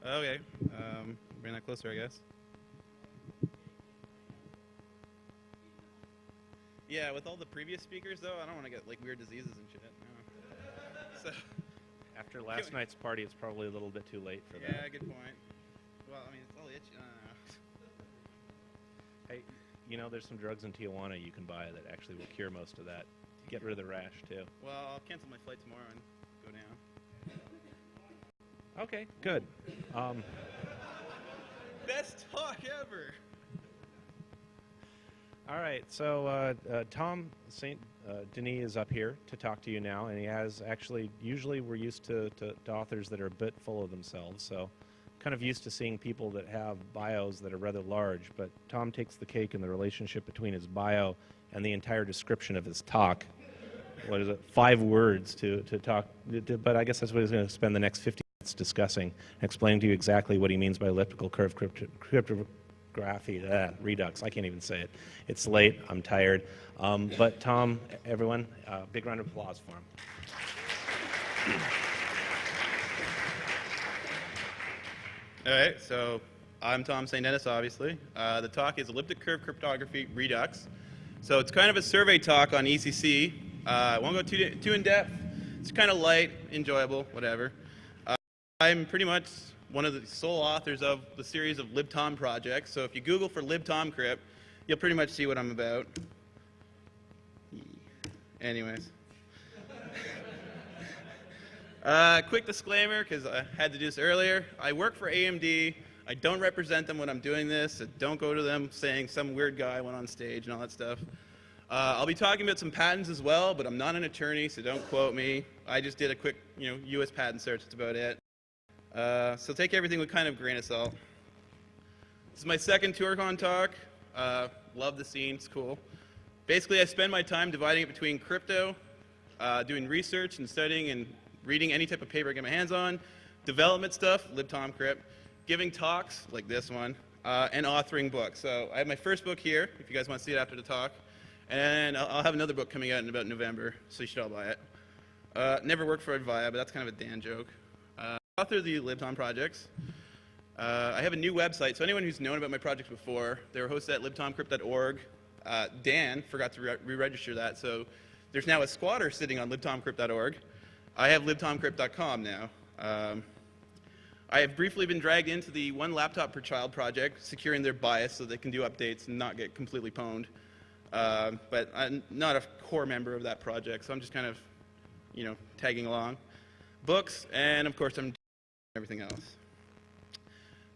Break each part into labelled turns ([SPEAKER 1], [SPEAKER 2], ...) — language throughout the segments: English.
[SPEAKER 1] Okay. Bring that closer, I guess. Yeah, with all the previous speakers, though, I don't want to get like weird diseases and shit. No. So.
[SPEAKER 2] After last night's party, it's probably a little bit too late for that.
[SPEAKER 1] Yeah, good point. Well, I mean, it's all itchy.
[SPEAKER 2] Hey, you know, there's some drugs in Tijuana you can buy that actually will cure most of that. Get rid of the rash, too.
[SPEAKER 1] Well, I'll cancel my flight tomorrow and go down.
[SPEAKER 2] Okay, good.
[SPEAKER 1] Best talk ever!
[SPEAKER 2] All right, so Tom St. Denis is up here to talk to you now, and he has actually, usually we're used to authors that are a bit full of themselves, so kind of used to seeing people that have bios that are rather large, but Tom takes the cake in the relationship between his bio and the entire description of his talk. What is it, 5 words to talk, but I guess that's what he's going to spend the next 50 minutes discussing, explaining to you exactly what he means by elliptical curve cryptography, redux, I can't even say it. It's late, I'm tired. But Tom, everyone, big round of applause for him.
[SPEAKER 1] All right, so I'm Tom St. Denis, obviously. The talk is elliptic curve cryptography redux. So it's kind of a survey talk on ECC. I won't go too in depth. It's kind of light, enjoyable, whatever. I'm pretty much one of the sole authors of the series of libtom projects. So if you Google for libtomcrypt, you'll pretty much see what I'm about. Anyways. Quick disclaimer, because I had to do this earlier. I work for AMD. I don't represent them when I'm doing this. So don't go to them saying some weird guy went on stage and all that stuff. I'll be talking about some patents as well, but I'm not an attorney, so don't quote me. I just did a quick, U.S. patent search. That's about it. So take everything with kind of a grain of salt. This is my second Toorcon talk. Love the scene. It's cool. Basically, I spend my time dividing it between crypto, doing research and studying and reading any type of paper I get my hands on, development stuff, libtomcrypt, giving talks like this one, and authoring books. So I have my first book here, if you guys want to see it after the talk. And I'll have another book coming out in about November, so you should all buy it. Never worked for Advia, but that's kind of a Dan joke. Author of the libtom projects. I have a new website, so anyone who's known about my projects before, they were hosted at libtomcrypt.org. Dan forgot to re-register that, so there's now a squatter sitting on libtomcrypt.org. I have libtomcrypt.com now. I have briefly been dragged into the One Laptop Per Child project, securing their bias so they can do updates and not get completely pwned. But I'm not a core member of that project, so I'm just kind of, tagging along. Books, and of course I'm doing everything else.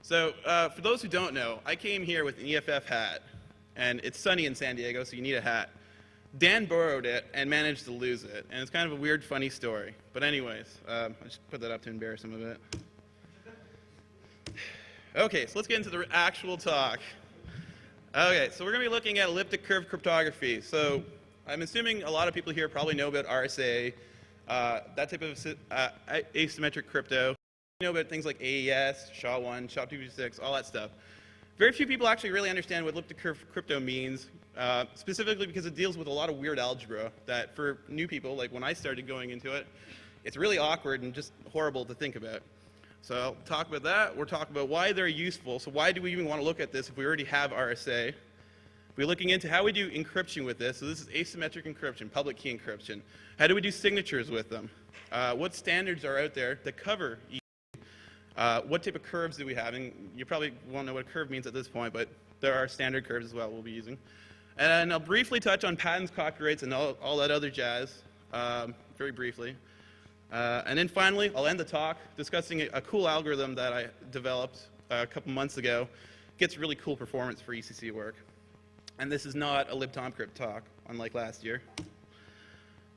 [SPEAKER 1] So for those who don't know, I came here with an EFF hat, and it's sunny in San Diego, so you need a hat. Dan borrowed it and managed to lose it, and it's kind of a weird, funny story. But anyways, I just put that up to embarrass him a bit. Okay, so let's get into the actual talk. Okay, so we're going to be looking at elliptic curve cryptography. So I'm assuming a lot of people here probably know about RSA, that type of asymmetric crypto. You know about things like AES, SHA-1, SHA-256, all that stuff. Very few people actually really understand what elliptic curve crypto means, specifically because it deals with a lot of weird algebra that for new people, like when I started going into it, it's really awkward and just horrible to think about. So I'll talk about that. We'll talk about why they're useful. So why do we even want to look at this if we already have RSA? We're looking into how we do encryption with this. So this is asymmetric encryption, public key encryption. How do we do signatures with them? What standards are out there that cover each? What type of curves do we have? And you probably won't know what a curve means at this point, but there are standard curves as well we'll be using. And I'll briefly touch on patents, copyrights, and all that other jazz, very briefly. And then finally, I'll end the talk discussing a cool algorithm that I developed a couple months ago. Gets really cool performance for ECC work. And this is not a libtomcrypt talk, unlike last year.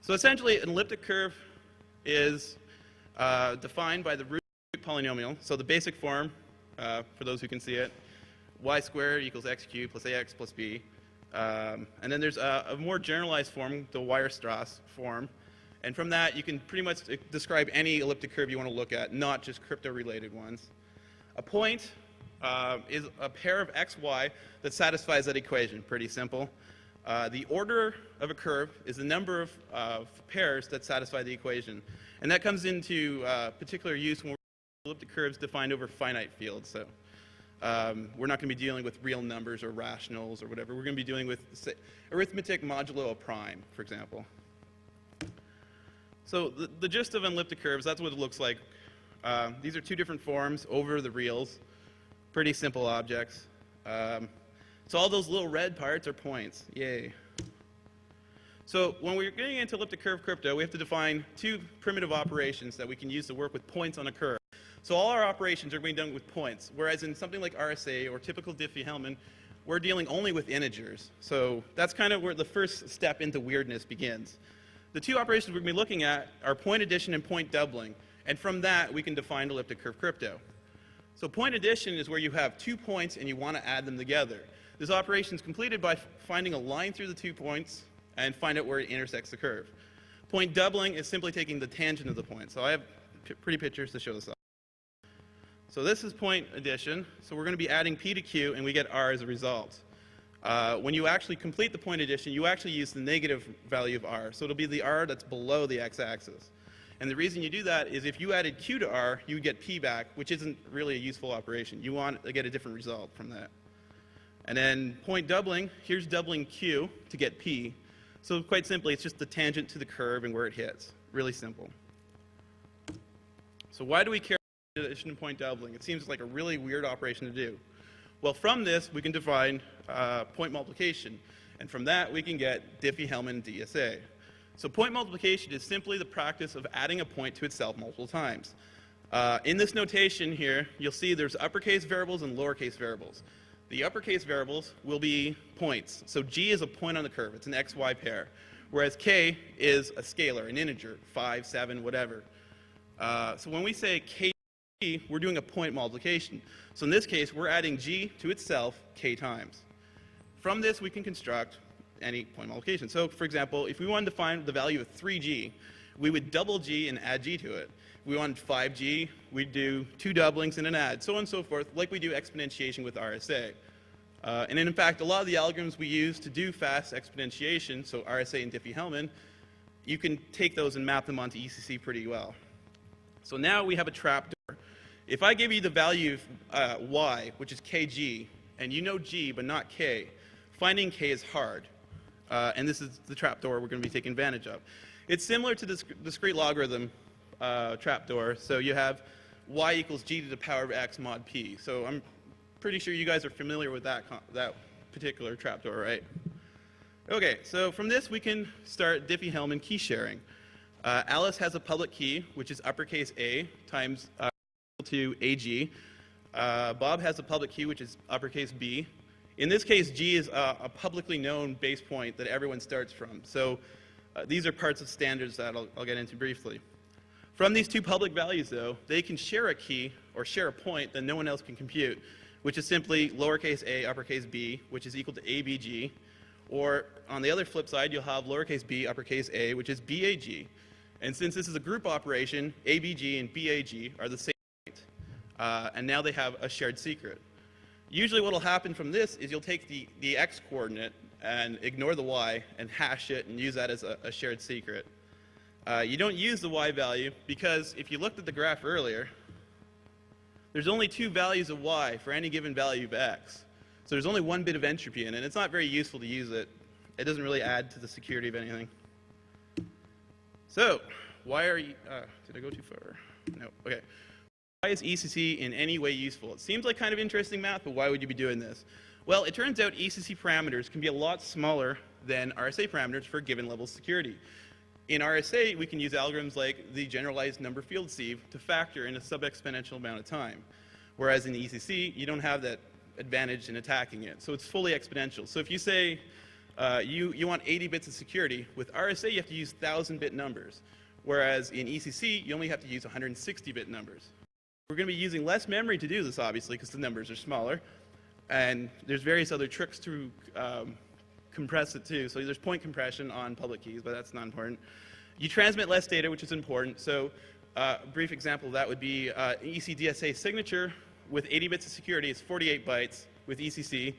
[SPEAKER 1] So essentially, an elliptic curve is defined by the root polynomial. So the basic form, for those who can see it, y squared equals x cubed plus ax plus b. And then there's a more generalized form, the Weierstrass form. And from that, you can pretty much describe any elliptic curve you want to look at, not just crypto-related ones. A point is a pair of x, y that satisfies that equation. Pretty simple. The order of a curve is the number of pairs that satisfy the equation. And that comes into particular use when we're elliptic curves defined over finite fields. So we're not going to be dealing with real numbers or rationals or whatever. We're going to be dealing with, say, arithmetic modulo a prime, for example. So the gist of elliptic curves, that's what it looks like. These are two different forms over the reals. Pretty simple objects. So all those little red parts are points. Yay. So when we're getting into elliptic curve crypto, we have to define two primitive operations that we can use to work with points on a curve. So all our operations are being done with points, whereas in something like RSA or typical Diffie-Hellman, we're dealing only with integers. So that's kind of where the first step into weirdness begins. The two operations we're going to be looking at are point addition and point doubling. And from that, we can define elliptic curve crypto. So point addition is where you have 2 points and you want to add them together. This operation is completed by finding a line through the 2 points and find out where it intersects the curve. Point doubling is simply taking the tangent of the point. So I have pretty pictures to show this off. So this is point addition. So we're going to be adding P to Q, and we get R as a result. When you actually complete the point addition, you actually use the negative value of R. So it'll be the R that's below the x-axis. And the reason you do that is if you added Q to R, you would get P back, which isn't really a useful operation. You want to get a different result from that. And then point doubling, here's doubling Q to get P. So quite simply, it's just the tangent to the curve and where it hits. Really simple. So why do we care about addition and point doubling? It seems like a really weird operation to do. Well, from this, we can define point multiplication. And from that, we can get Diffie-Hellman DSA. So point multiplication is simply the practice of adding a point to itself multiple times. In this notation here, you'll see there's uppercase variables and lowercase variables. The uppercase variables will be points. So G is a point on the curve. It's an XY pair. Whereas K is a scalar, an integer, 5, 7, whatever. So when we say K, we're doing a point multiplication. So in this case, we're adding G to itself K times. From this, we can construct any point multiplication. So for example, if we wanted to find the value of 3G, we would double G and add G to it. If we wanted 5G, we'd do 2 doublings and an add, so on and so forth, like we do exponentiation with RSA. And in fact, a lot of the algorithms we use to do fast exponentiation, so RSA and Diffie-Hellman, you can take those and map them onto ECC pretty well. So now we have a trapdoor. If I give you the value of y, which is kg, and you know g but not k, finding k is hard. And this is the trapdoor we're going to be taking advantage of. It's similar to this discrete logarithm trapdoor. So you have y equals g to the power of x mod p. So I'm pretty sure you guys are familiar with that particular trapdoor, right? Okay, so from this we can start Diffie-Hellman key sharing. Alice has a public key, which is uppercase A times equal to AG. Bob has a public key, which is uppercase B. In this case, G is a publicly known base point that everyone starts from. So these are parts of standards that I'll get into briefly. From these two public values, though, they can share a key or share a point that no one else can compute, which is simply lowercase a, uppercase b, which is equal to abg. Or on the other flip side, you'll have lowercase b, uppercase a, which is bag. And since this is a group operation, abg and bag are the same point. And now they have a shared secret. Usually what will happen from this is you'll take the x coordinate and ignore the y and hash it and use that as a shared secret. You don't use the y value because if you looked at the graph earlier, there's only 2 values of y for any given value of x. So there's only 1 bit of entropy in it, and it's not very useful to use it. It doesn't really add to the security of anything. So, why are you, did I go too far? No, okay. Why is ECC in any way useful? It seems like kind of interesting math, but why would you be doing this? Well, it turns out ECC parameters can be a lot smaller than RSA parameters for a given level of security. In RSA, we can use algorithms like the generalized number field sieve to factor in a sub-exponential amount of time. Whereas in ECC, you don't have that advantage in attacking it. So it's fully exponential. So if you say you want 80 bits of security, with RSA you have to use 1,000-bit numbers. Whereas in ECC, you only have to use 160-bit numbers. We're going to be using less memory to do this, obviously, because the numbers are smaller. And there's various other tricks to compress it too. So there's point compression on public keys, but that's not important. You transmit less data, which is important. So a brief example of that would be ECDSA signature with 80 bits of security is 48 bytes with ECC,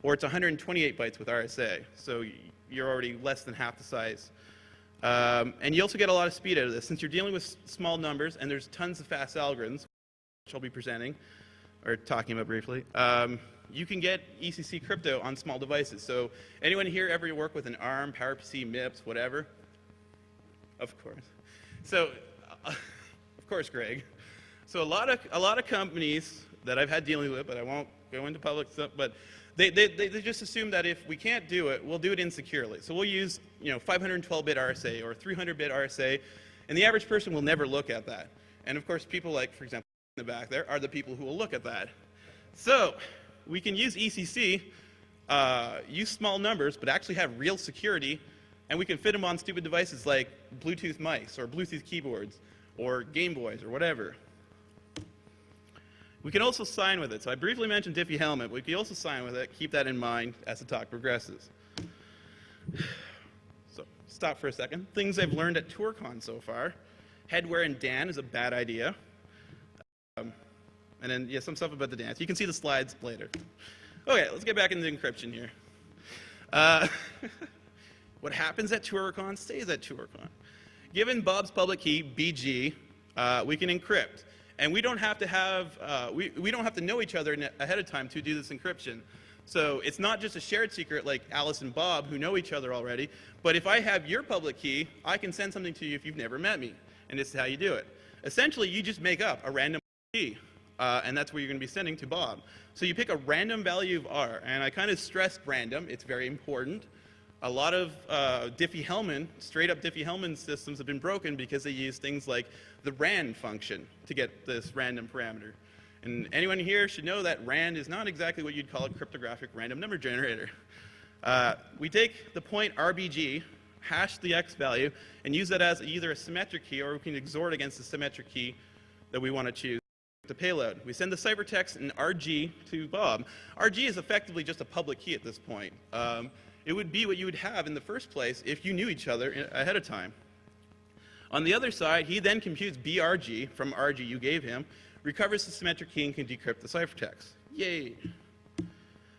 [SPEAKER 1] or it's 128 bytes with RSA. So you're already less than half the size. And you also get a lot of speed out of this. Since you're dealing with small numbers and there's tons of fast algorithms, which I'll be presenting or talking about briefly, you can get ECC crypto on small devices. So anyone here ever work with an ARM, PowerPC, MIPS, whatever? Of course. So, of course, Greg. So a lot of companies that I've had dealing with, but I won't go into public stuff, but they just assume that if we can't do it, we'll do it insecurely. So we'll use 512-bit RSA or 300-bit RSA, and the average person will never look at that. And of course, people like, for example, in the back there, are the people who will look at that. So we can use ECC, use small numbers, but actually have real security, and we can fit them on stupid devices like Bluetooth mice or Bluetooth keyboards or Game Boys or whatever. We can also sign with it. So I briefly mentioned Diffie Helmet, but we can also sign with it. Keep that in mind as the talk progresses. So stop for a second. Things I've learned at Toorcon so far. Headwear and Dan is a bad idea. And then, some stuff about the dance. You can see the slides later. Okay, let's get back into encryption here. What happens at Toorcon stays at Toorcon. Given Bob's public key, BG, we can encrypt. And we don't have to have, we don't have to know each other ahead of time to do this encryption. So it's not just a shared secret like Alice and Bob who know each other already, but if I have your public key, I can send something to you if you've never met me. And this is how you do it. Essentially, you just make up a random key, and that's where you're going to be sending to Bob. So you pick a random value of R, and I kind of stressed random. It's very important. A lot of Diffie-Hellman, straight-up Diffie-Hellman systems have been broken because they use things like the RAND function to get this random parameter. And anyone here should know that RAND is not exactly what you'd call a cryptographic random number generator. We take the point RBG, hash the X value, and use that as either a symmetric key or we can XOR it against the symmetric key that we want to choose. The payload. We send the ciphertext in RG to Bob. RG is effectively just a public key at this point. It would be what you would have in the first place if you knew each other ahead of time. On the other side, he then computes BRG from RG you gave him, recovers the symmetric key, and can decrypt the ciphertext. Yay!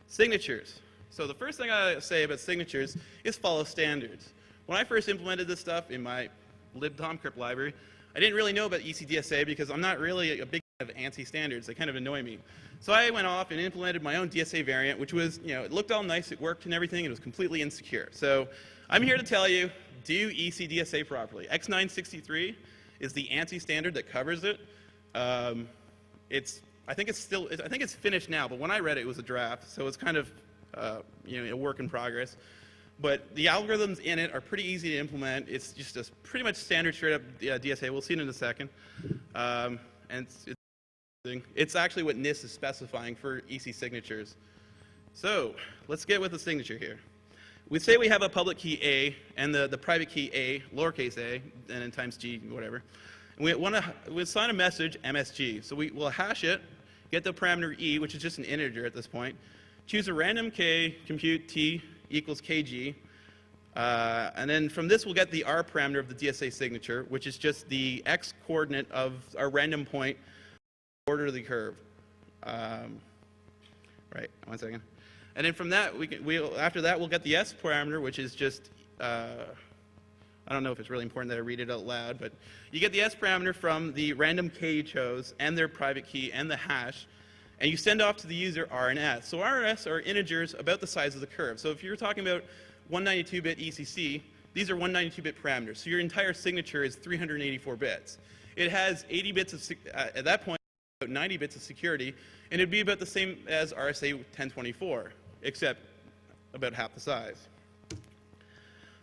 [SPEAKER 1] Signatures. So the first thing I say about signatures is follow standards. When I first implemented this stuff in my libtomcrypt library, I didn't really know about ECDSA because I'm not really a big fan of ANSI standards. They kind of annoy me. So I went off and implemented my own DSA variant, which was, it looked all nice, it worked and everything, and it was completely insecure. So I'm here to tell you, do ECDSA properly. X963 is the ANSI standard that covers it. I think it's finished now, but when I read it, it was a draft, so it's kind of, a work in progress. But the algorithms in it are pretty easy to implement. It's just a pretty much standard straight-up DSA. We'll see it in a second. And it's actually what NIST is specifying for EC signatures. So let's get with the signature here. We say we have a public key A and the private key A, lowercase a, and then times G, whatever. And we assign a message, MSG. So we'll hash it, get the parameter E, which is just an integer at this point, choose a random K, compute T equals KG, and then from this we'll get the R parameter of the DSA signature, which is just the X coordinate of our random point order of the curve. Right, 1 second. And then from that, after that, we'll get the S parameter, which is just, I don't know if it's really important that I read it out loud, but you get the S parameter from the random K you chose, and their private key, and the hash, and you send off to the user R and S. So R and S are integers about the size of the curve. So if you're talking about 192-bit ECC, these are 192-bit parameters. So your entire signature is 384 bits. It has 80 bits of, at that point, about 90 bits of security, and it'd be about the same as RSA 1024, except about half the size.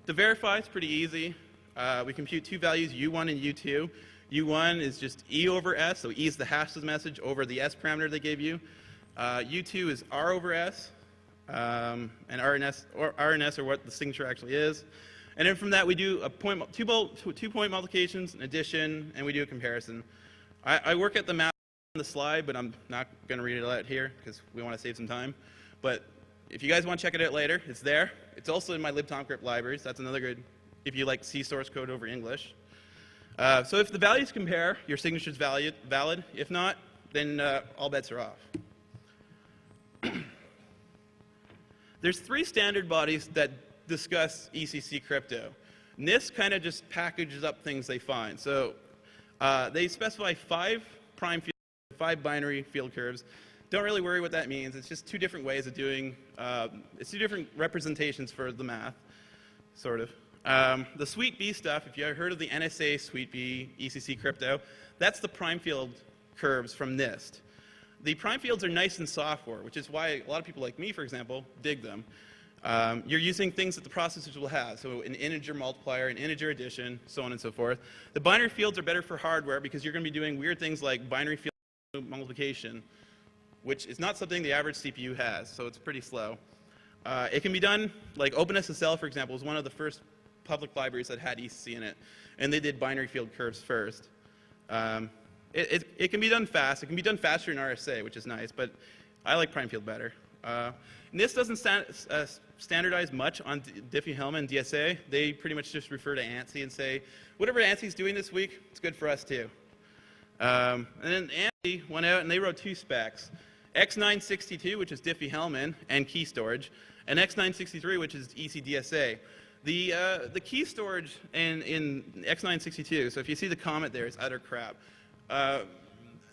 [SPEAKER 1] To verify, it's pretty easy. We compute two values, U1 and U2. U1 is just E over S, so E is the hash of the message over the S parameter they gave you. U2 is R over S, and R and S are what the signature actually is. And then from that, we do a two-point multiplications, an addition, and we do a comparison. I work at the math on the slide, but I'm not going to read it out here because we want to save some time. But if you guys want to check it out later, it's there. It's also in my libtomcrypt libraries. That's another good, if you like C source code over English. So if the values compare, your signature is valid. If not, then all bets are off. There's 3 standard bodies that discuss ECC crypto. NIST kind of just packages up things they find. So they specify 5 prime fields, 5 binary field curves. Don't really worry what that means. It's just 2 different ways of doing, it's 2 different representations for the math, sort of. The Suite B stuff, if you ever heard of the NSA Suite B ECC crypto, that's the prime field curves from NIST. The prime fields are nice in software, which is why a lot of people like me, for example, dig them. You're using things that the processors will have, so an integer multiplier, an integer addition, so on and so forth. The binary fields are better for hardware because you're going to be doing weird things like binary field multiplication, which is not something the average CPU has, so it's pretty slow. It can be done, like OpenSSL, for example, was one of the first public libraries that had ECC in it, and they did binary field curves first. It can be done fast. It can be done faster in RSA, which is nice, but I like prime field better. NIST doesn't standardize much on Diffie-Hellman and DSA. They pretty much just refer to ANSI and say, whatever ANSI's doing this week, it's good for us too. And then ANSI went out and they wrote 2 specs. X962, which is Diffie-Hellman and key storage, and X963, which is ECDSA. The key storage in X962, so if you see the comment there, it's utter crap.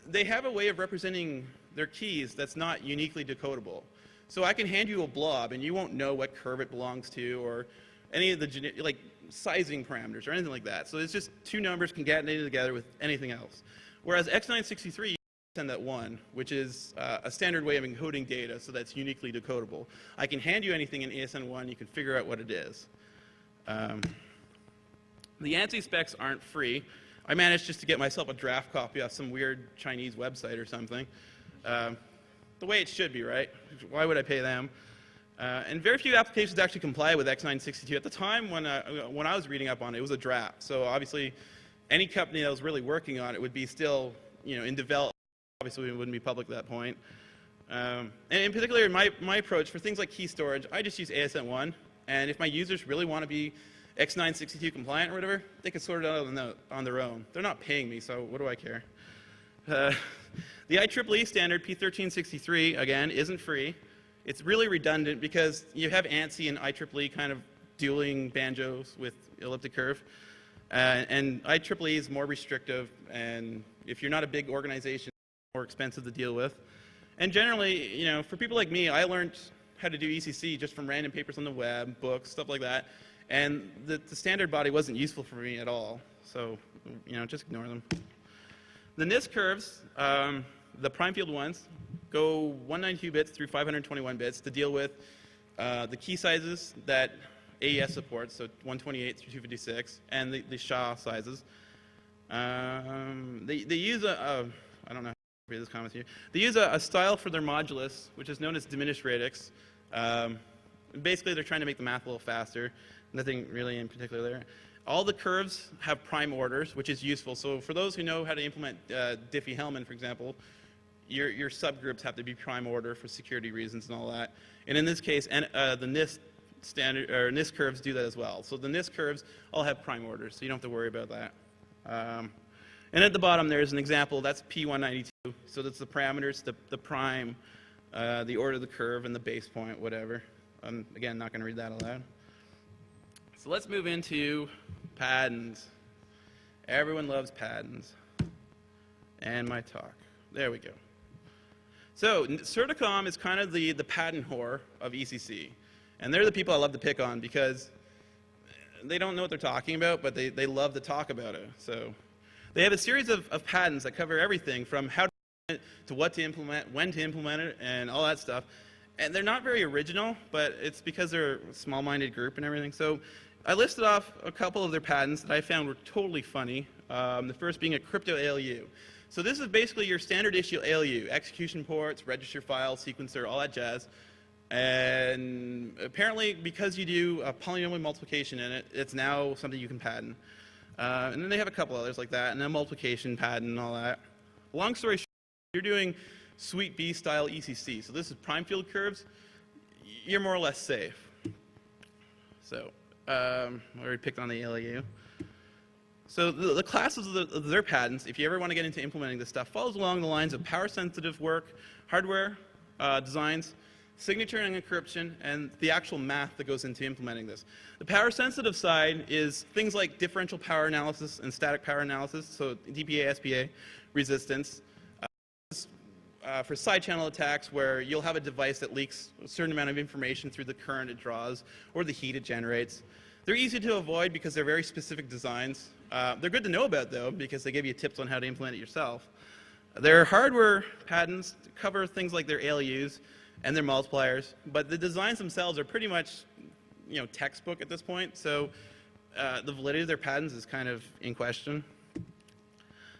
[SPEAKER 1] They have a way of representing their keys that's not uniquely decodable. So I can hand you a blob, and you won't know what curve it belongs to, or any of the like sizing parameters or anything like that. So it's just 2 numbers concatenated together with anything else. Whereas X963 send that 1, which is a standard way of encoding data, so that's uniquely decodable. I can hand you anything in ASN1, you can figure out what it is. The ANSI specs aren't free. I managed just to get myself a draft copy off some weird Chinese website or something. The way it should be, right? Why would I pay them? And very few applications actually comply with X962. At the time when I was reading up on it, it was a draft. So obviously, any company that was really working on it would be still, in development. Obviously, it wouldn't be public at that point. And in particular, my approach for things like key storage, I just use ASN1. And if my users really want to be X962 compliant or whatever, they can sort it out on their own. They're not paying me, so what do I care? The IEEE standard P1363, again, isn't free. It's really redundant because you have ANSI and IEEE kind of dueling banjos with elliptic curve. And IEEE is more restrictive, and if you're not a big organization, it's more expensive to deal with. And generally, for people like me, I learned how to do ECC just from random papers on the web, books, stuff like that. And the standard body wasn't useful for me at all. So, just ignore them. The NIST curves, the prime field ones, go 192 bits through 521 bits to deal with the key sizes that AES supports, so 128 through 256, and the SHA sizes. They use I don't know how to read this comment here. They use a style for their modulus, which is known as diminished radix. Basically, they're trying to make the math a little faster. Nothing really in particular there. All the curves have prime orders, which is useful. So for those who know how to implement Diffie-Hellman, for example, your subgroups have to be prime order for security reasons and all that. And in this case, the NIST standard or NIST curves do that as well. So the NIST curves all have prime orders, so you don't have to worry about that. And at the bottom, there's an example. That's P192. So that's the parameters, the prime, the order of the curve, and the base point, whatever. I'm, again, not going to read that aloud. So let's move into patterns. Everyone loves patterns. And my talk. There we go. So Toorcon is kind of the patent whore of ECC. And they're the people I love to pick on because they don't know what they're talking about, but they love to talk about it. So they have a series of patents that cover everything from how to what to implement, when to implement it, and all that stuff. And they're not very original, but it's because they're a small-minded group and everything. So I listed off a couple of their patents that I found were totally funny. The first being a crypto ALU. So this is basically your standard issue ALU, execution ports, register file, sequencer, all that jazz. And apparently, because you do a polynomial multiplication in it, it's now something you can patent. And then they have a couple others like that, and then multiplication patent and all that. Long story short, you're doing Suite B style ECC. So this is prime field curves. You're more or less safe. So I already picked on the ALU. So the classes of their patents, if you ever want to get into implementing this stuff, follows along the lines of power-sensitive work, hardware designs, signature and encryption, and the actual math that goes into implementing this. The power-sensitive side is things like differential power analysis and static power analysis, so DPA, SPA, resistance. for side channel attacks where you'll have a device that leaks a certain amount of information through the current it draws or the heat it generates. They're easy to avoid because they're very specific designs. They're good to know about, though, because they give you tips on how to implement it yourself. Their hardware patents cover things like their ALUs and their multipliers, but the designs themselves are pretty much, textbook at this point, so the validity of their patents is kind of in question.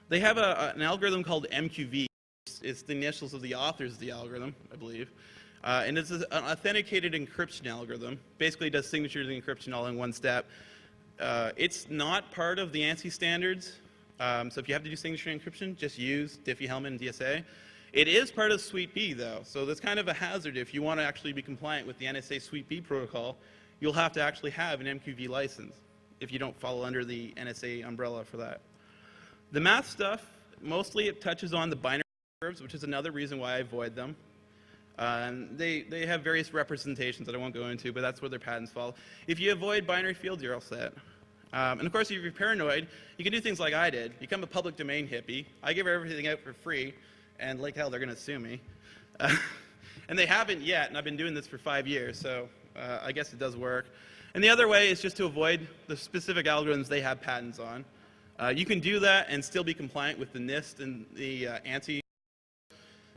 [SPEAKER 1] They have an algorithm called MQV. It's the initials of the authors of the algorithm, I believe. And it's an authenticated encryption algorithm. Basically, it does signatures and encryption all in one step. It's not part of the ANSI standards. So if you have to do signature encryption, just use Diffie-Hellman and DSA. It is part of Suite B, though. So that's kind of a hazard. If you want to actually be compliant with the NSA Suite B protocol, you'll have to actually have an MQV license if you don't fall under the NSA umbrella for that. The math stuff, mostly it touches on the binary curves, which is another reason why I avoid them. They have various representations that I won't go into, but that's where their patents fall. If you avoid binary fields, you're all set. And of course, if you're paranoid, you can do things like I did. Become a public domain hippie. I give everything out for free, and like hell, they're going to sue me. And they haven't yet, and I've been doing this for 5 years, so I guess it does work. And the other way is just to avoid the specific algorithms they have patents on. You can do that and still be compliant with the NIST and the ANSI.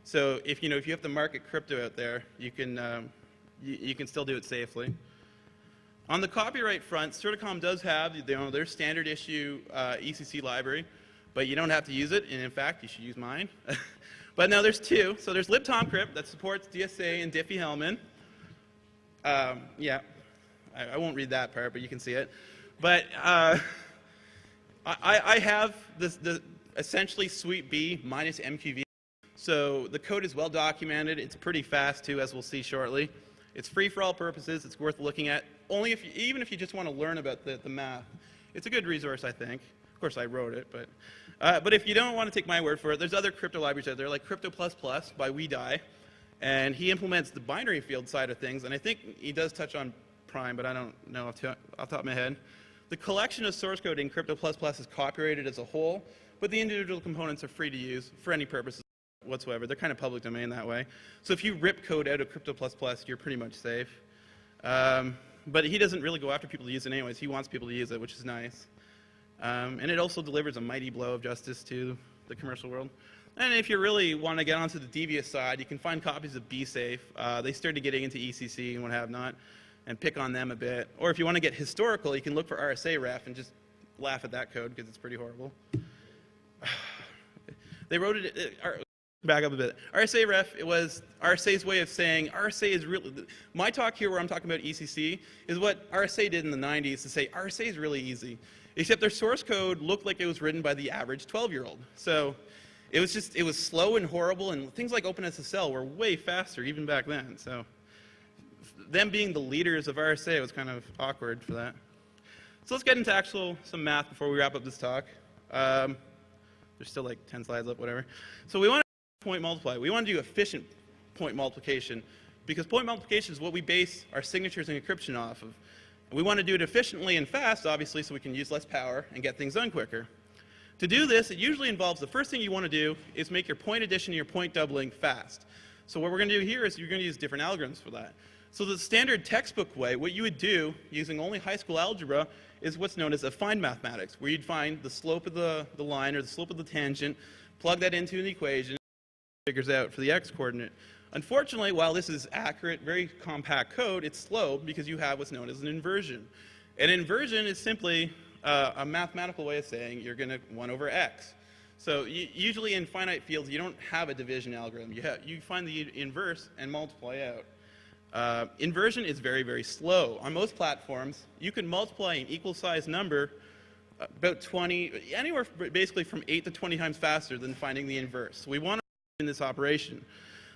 [SPEAKER 1] So if you have to market crypto out there, you can still do it safely. On the copyright front, Toorcon does have their standard issue ECC library, but you don't have to use it, and in fact, you should use mine. But now there's two. So there's libtomcrypt that supports DSA and Diffie-Hellman. Yeah, I won't read that part, but you can see it. But I have the essentially Suite B minus MQV. So the code is well documented. It's pretty fast too, as we'll see shortly. It's free for all purposes. It's worth looking at. Even if you just want to learn about the math, it's a good resource, I think. Of course, I wrote it, but if you don't want to take my word for it, there's other crypto libraries out there, like Crypto++ by WeDie, and he implements the binary field side of things, and I think he does touch on Prime, but I don't know off the top of my head. The collection of source code in Crypto++ is copyrighted as a whole, but the individual components are free to use for any purposes whatsoever. They're kind of public domain that way. So if you rip code out of Crypto++, you're pretty much safe. But he doesn't really go after people to use it anyways. He wants people to use it, which is nice. And it also delivers a mighty blow of justice to the commercial world. And if you really want to get onto the devious side, you can find copies of BSafe. They started getting into ECC and what have not, and pick on them a bit. Or if you want to get historical, you can look for RSA ref and just laugh at that code because it's pretty horrible. They wrote it. Back up a bit. RSA ref, it was RSA's way of saying RSA is really, my talk here where I'm talking about ECC is what RSA did in the 90s to say RSA is really easy, except their source code looked like it was written by the average 12-year-old. So it was slow and horrible, and things like OpenSSL were way faster even back then. So them being the leaders of RSA was kind of awkward for that. So let's get into some math before we wrap up this talk. There's still like 10 slides up, whatever. So we want to point multiply. We want to do efficient point multiplication because point multiplication is what we base our signatures and encryption off of. And we want to do it efficiently and fast, obviously, so we can use less power and get things done quicker. To do this, it usually involves the first thing you want to do is make your point addition and your point doubling fast. So what we're going to do here is you're going to use different algorithms for that. So the standard textbook way, what you would do using only high school algebra is what's known as affine mathematics, where you'd find the slope of the line or the slope of the tangent, plug that into an equation, figures out for the x-coordinate. Unfortunately, while this is accurate, very compact code, it's slow because you have what's known as an inversion. An inversion is simply a mathematical way of saying you're going to 1 over x. So usually in finite fields, you don't have a division algorithm. You find the inverse and multiply out. Inversion is very, very slow. On most platforms, you can multiply an equal size number about 20, anywhere basically from 8 to 20 times faster than finding the inverse. So we want to in this operation.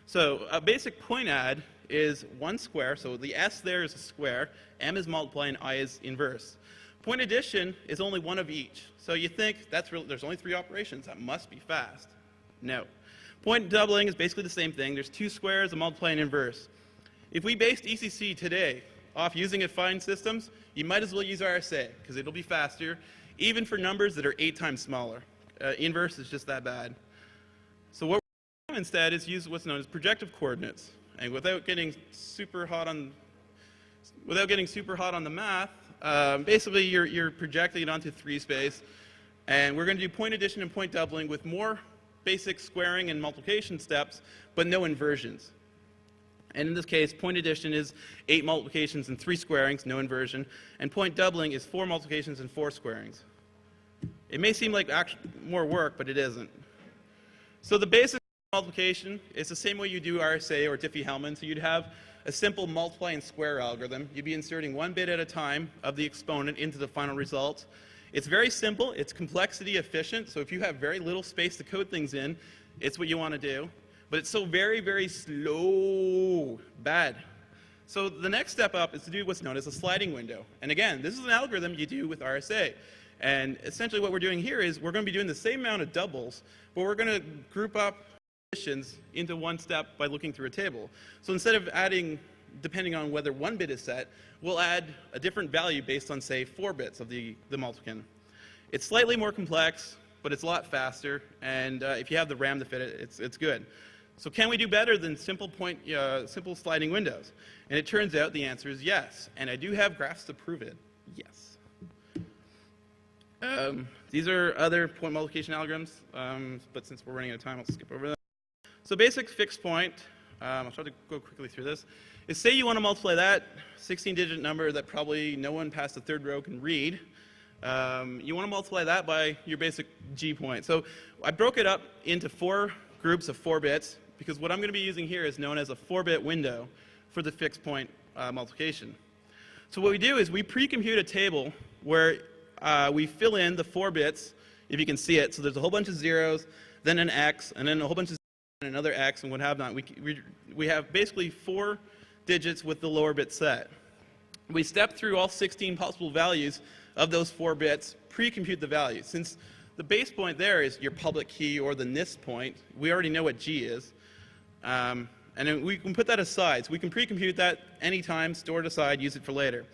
[SPEAKER 1] So a basic point add is 1 square, so the s there is a square, m is multiply, and I is inverse. Point addition is only one of each. So you think there's only 3 operations, that must be fast. No. Point doubling is basically the same thing. There's 2 squares, a multiply, and inverse. If we based ECC today off using affine systems, you might as well use RSA because it'll be faster, even for numbers that are 8 times smaller. Inverse is just that bad. So what instead is use what's known as projective coordinates. And without getting super hot on the math, basically you're projecting it onto 3 space. And we're going to do point addition and point doubling with more basic squaring and multiplication steps, but no inversions. And in this case, point addition is 8 multiplications and 3 squarings, no inversion. And point doubling is 4 multiplications and 4 squarings. It may seem like more work, but it isn't. So the basic multiplication is the same way you do RSA or Diffie-Hellman. So you'd have a simple multiply and square algorithm. You'd be inserting 1 bit at a time of the exponent into the final result. It's very simple. It's complexity efficient. So if you have very little space to code things in, it's what you want to do. But it's so very, very slow. Bad. So the next step up is to do what's known as a sliding window. And again, this is an algorithm you do with RSA. And essentially what we're doing here is we're going to be doing the same amount of doubles, but we're going to group up additions into one step by looking through a table. So instead of adding, depending on whether 1 bit is set, we'll add a different value based on, say, 4 bits of the multiplicand. It's slightly more complex, but it's a lot faster. And if you have the RAM to fit it, it's good. So can we do better than simple sliding windows? And it turns out the answer is yes. And I do have graphs to prove it. Yes. These are other point multiplication algorithms, but since we're running out of time, I'll skip over that. So basic fixed point, I'll try to go quickly through this, is say you want to multiply that 16-digit number that probably no one past the 3rd row can read. You want to multiply that by your basic G point. So I broke it up into 4 groups of 4 bits, because what I'm going to be using here is known as a 4-bit window for the fixed point multiplication. So what we do is we pre-compute a table where we fill in the 4 bits, if you can see it. So there's a whole bunch of zeros, then an X, and then a whole bunch of zeros, and another X, and what have not. We have basically 4 digits with the lower bit set. We step through all 16 possible values of those 4 bits, pre-compute the value. Since the base point there is your public key or the NIST point, we already know what G is. And then we can put that aside. So we can pre-compute that anytime, store it aside, use it for later.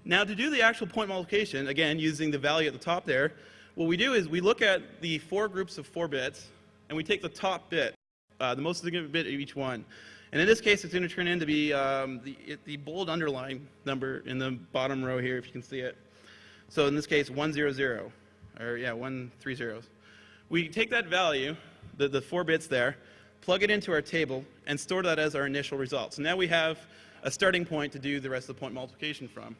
[SPEAKER 1] Now to do the actual point multiplication, again, using the value at the top there, what we do is we look at the 4 groups of 4 bits, and we take the top bit, the most significant bit of each one. And in this case, it's going to turn into be the bold underline number in the bottom row here, if you can see it. So in this case, 100, or yeah, 1 3 zeros. We take that value, the 4 bits there, plug it into our table, and store that as our initial result. So now we have a starting point to do the rest of the point multiplication from.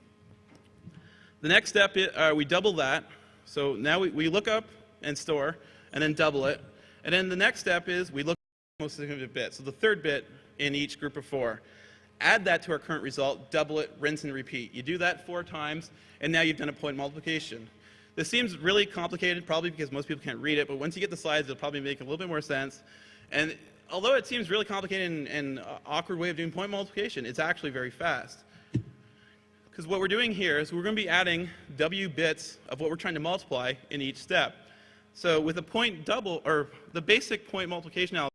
[SPEAKER 1] The next step, we double that. So now we look up and store, and then double it. And then the next step is we look at the most significant bit. So the 3rd bit in each group of 4. Add that to our current result, double it, rinse and repeat. You do that 4 times, and now you've done a point multiplication. This seems really complicated, probably because most people can't read it, but once you get the slides, it'll probably make a little bit more sense. And although it seems really complicated and an awkward way of doing point multiplication, it's actually very fast. Because what we're doing here is we're going to be adding W bits of what we're trying to multiply in each step. So with a point double, or the basic point multiplication algorithm,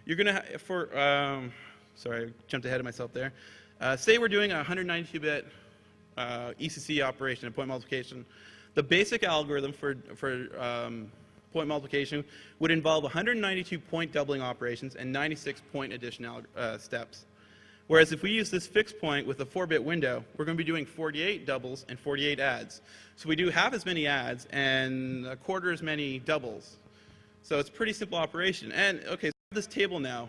[SPEAKER 1] you're going to, sorry, I jumped ahead of myself there. Say we're doing a 192-bit ECC operation, a point multiplication. The basic algorithm for point multiplication would involve 192 point doubling operations and 96 point addition steps. Whereas if we use this fixed point with a 4-bit window, we're going to be doing 48 doubles and 48 adds. So we do half as many adds and a quarter as many doubles. So it's a pretty simple operation. And okay, so this table now,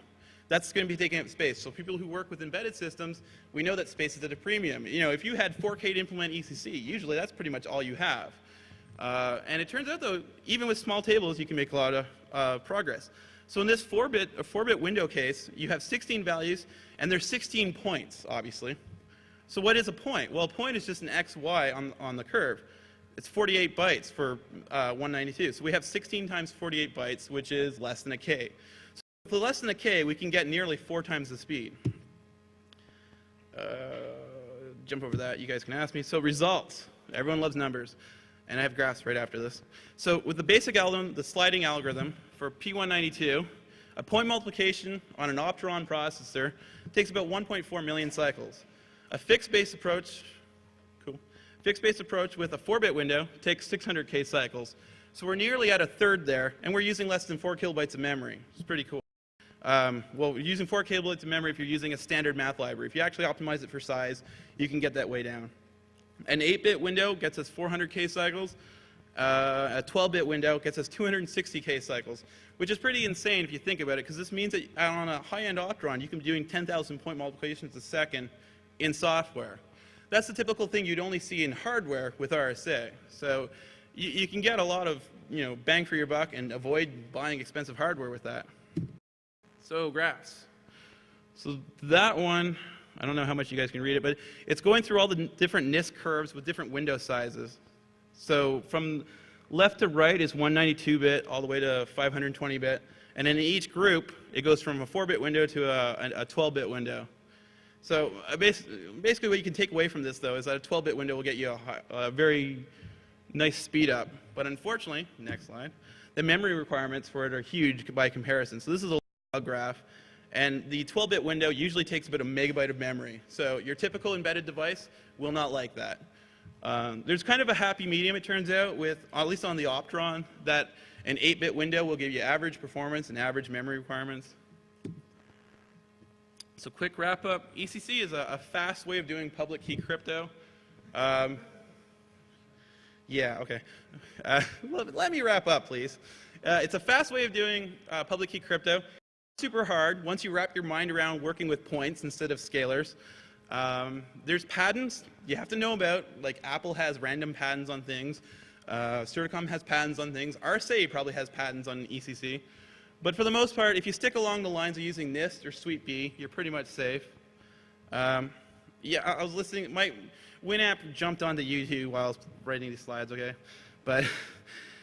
[SPEAKER 1] that's going to be taking up space. So people who work with embedded systems, we know that space is at a premium. You know, if you had 4K to implement ECC, usually that's pretty much all you have. And it turns out, though, even with small tables, you can make a lot of progress. So in this 4-bit window case, you have 16 values, and there's 16 points, obviously. So what is a point? Well, a point is just an x, y on the curve. It's 48 bytes for 192. So we have 16 times 48 bytes, which is less than a k. So for less than a k, we can get nearly 4 times the speed. Jump over that. You guys can ask me. So results. Everyone loves numbers. And I have graphs right after this. So with the basic algorithm, the sliding algorithm for P192, a point multiplication on an Opteron processor takes about 1.4 million cycles. A fixed-base approach, fixed-base approach with a 4-bit window takes 600K cycles. So we're nearly at a third there, and we're using less than 4 kilobytes of memory. It's pretty cool. Well, we're using 4 kilobytes of memory if you're using a standard math library. If you actually optimize it for size, you can get that way down. An 8-bit window gets us 400K cycles. A 12-bit window gets us 260K cycles, which is pretty insane if you think about it, because this means that on a high-end Optron, you can be doing 10,000 point multiplications a second in software. That's the typical thing you'd only see in hardware with RSA. So you can get a lot of bang for your buck and avoid buying expensive hardware with that. So graphs. So that one, I don't know how much you guys can read it, but it's going through all the different NIST curves with different window sizes. So from left to right is 192-bit all the way to 520-bit. And then in each group, it goes from a 4-bit window to a 12-bit window. So basically what you can take away from this, though, is that a 12-bit window will get you a very nice speed up. But unfortunately, next slide, the memory requirements for it are huge by comparison. So this is a log graph. And the 12-bit window usually takes about a megabyte of memory. So your typical embedded device will not like that. There's kind of a happy medium, it turns out, with, at least on the Optron, that an 8-bit window will give you average performance and average memory requirements. So quick wrap up, ECC is a fast way of doing public key crypto. Yeah, okay. Let me wrap up, please. It's a fast way of doing public key crypto. Super hard once you wrap your mind around working with points instead of scalars. There's patents you have to know about, like Apple has random patents on things. Toorcon has patents on things. RSA probably has patents on ECC. But for the most part, if you stick along the lines of using NIST or Suite B, you're pretty much safe. Yeah, I was listening. My Winamp jumped onto YouTube while I was writing these slides, okay? But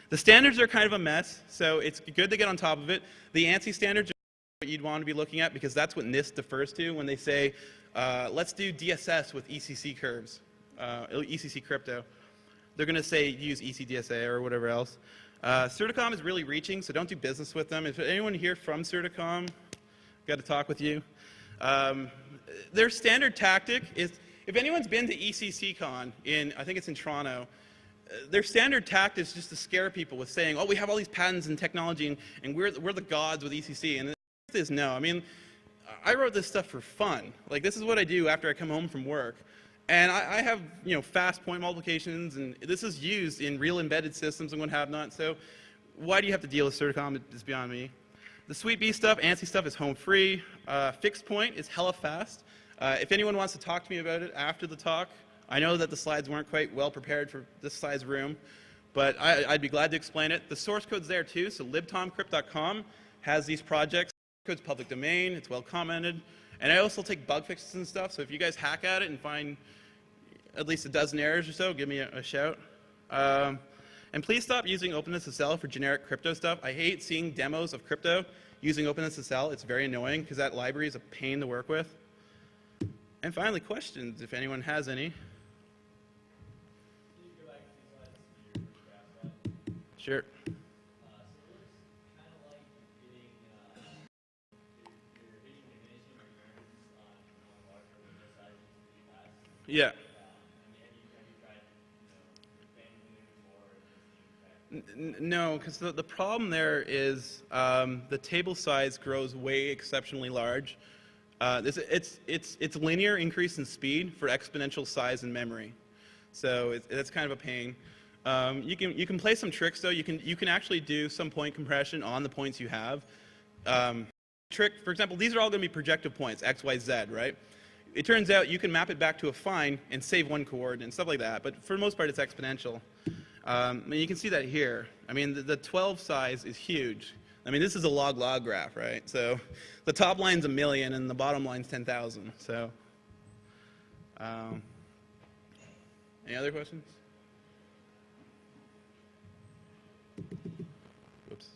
[SPEAKER 1] the standards are kind of a mess, so it's good to get on top of it. The ANSI standards are what you'd want to be looking at, because that's what NIST defers to when they say, let's do DSS with ECC curves, ECC crypto. They're going to say use ECDSA or whatever else. Certicom is really reaching, so don't do business with them. If anyone here from Certicom, got to talk with you. Their standard tactic is, if anyone's been to ECCCon I think it's in Toronto, their standard tactic is just to scare people with saying, oh, we have all these patents and technology, and we're the gods with ECC. And the truth is no. I mean, I wrote this stuff for fun. Like, this is what I do after I come home from work. And I have, fast point multiplications, and this is used in real embedded systems and what have not. So why do you have to deal with Certicom? It's beyond me. The Suite B stuff, ANSI stuff is home free. Fixed point is hella fast. If anyone wants to talk to me about it after the talk, I know that the slides weren't quite well prepared for this size room, but I'd be glad to explain it. The source code's there too, so libtomcrypt.com has these projects. The code's public domain, it's well commented. And I also take bug fixes and stuff, so if you guys hack at it and find at least a dozen errors or so, give me a shout. And please stop using OpenSSL for generic crypto stuff. I hate seeing demos of crypto using OpenSSL. It's very annoying because that library is a pain to work with. And finally, questions, if anyone has any. Sure. Yeah. No, because the problem there is the table size grows way exceptionally large. It's linear increase in speed for exponential size and memory, so that's kind of a pain. You can play some tricks though. You can actually do some point compression on the points you have. Trick, for example, these are all going to be projective points, x, y, z, right? It turns out you can map it back to a fine and save one coordinate and stuff like that, but for the most part it's exponential. And you can see that here. I mean, the 12 size is huge. I mean, this is a log-log graph, right? So the top line's 1,000,000 and the bottom line's 10,000. So, any other questions? Whoops.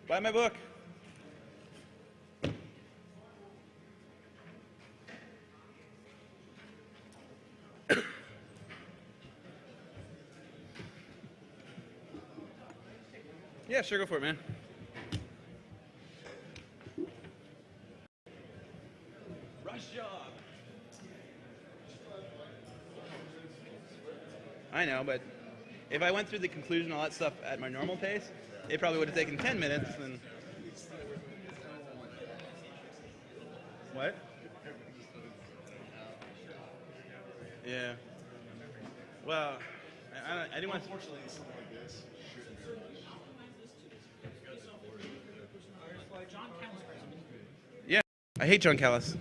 [SPEAKER 1] Buy my book. Yeah, sure, go for it, man. Rush job. I know, but if I went through the conclusion and all that stuff at my normal pace, it probably would have taken 10 minutes. And what? Yeah. Well, I didn't want to.
[SPEAKER 3] Unfortunately, something like this shouldn't be rushed.
[SPEAKER 1] Yeah, I hate John Callis.